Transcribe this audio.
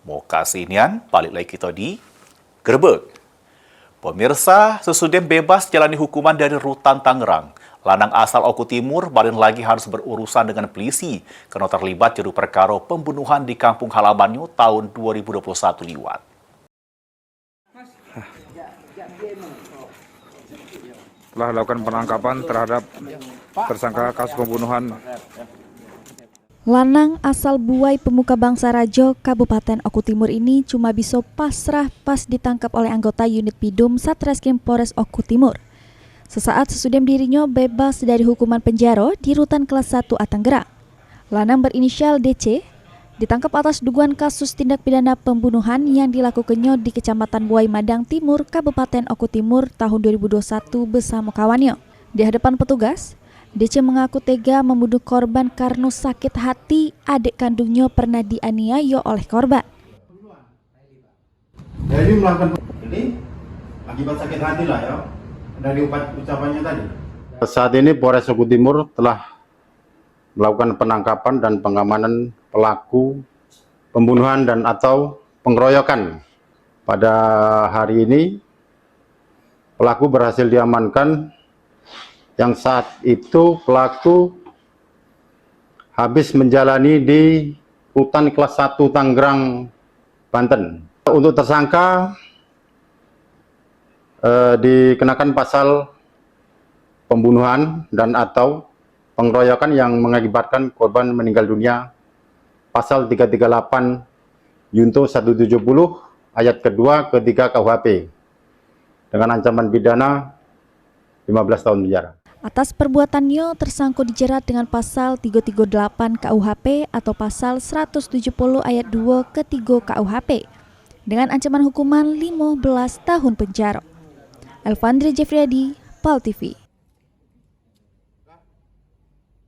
Mau kasihnian, balik lagi kita di Gerebek. Pemirsa, sesudah bebas jalani hukuman dari Rutan Tangerang, lanang asal Oku Timur balik lagi harus berurusan dengan polisi karena terlibat juru perkara pembunuhan di kampung halamannya tahun 2021 liwat. Telah dilakukan penangkapan terhadap tersangka kasus pembunuhan. Lanang asal Buai Pemuka Bangsa Rajo, Kabupaten Oku Timur ini cuma bisa pasrah pas ditangkap oleh anggota unit Pidum Satreskrim Polres Oku Timur. Sesaat sesudah dirinya bebas dari hukuman penjara di Rutan Kelas 1 Tangerang. Lanang berinisial DC ditangkap atas dugaan kasus tindak pidana pembunuhan yang dilakukannya di Kecamatan Buai Madang Timur, Kabupaten Oku Timur tahun 2021 bersama kawannya. Di hadapan petugas, DC mengaku tega membunuh korban karena sakit hati adik kandungnya pernah dianiaya oleh korban. Jadi melakukan ini akibat sakit hati lah ya, dari ucapannya tadi. Saat ini Polres Oku Timur telah melakukan penangkapan dan pengamanan pelaku pembunuhan dan atau pengeroyokan. Pada hari ini pelaku berhasil diamankan. Yang saat itu pelaku habis menjalani di Rutan Kelas 1 Tangerang, Banten. Untuk tersangka dikenakan pasal pembunuhan dan atau pengeroyokan yang mengakibatkan korban meninggal dunia, pasal 338 Junto 170 ayat kedua ketiga KUHP dengan ancaman pidana 15 tahun penjara. Atas perbuatannya, tersangka dijerat dengan pasal 338 KUHP atau pasal 170 ayat 2 ketiga KUHP dengan ancaman hukuman 15 tahun penjara. Elvandri Jeffriyadi, PAL TV.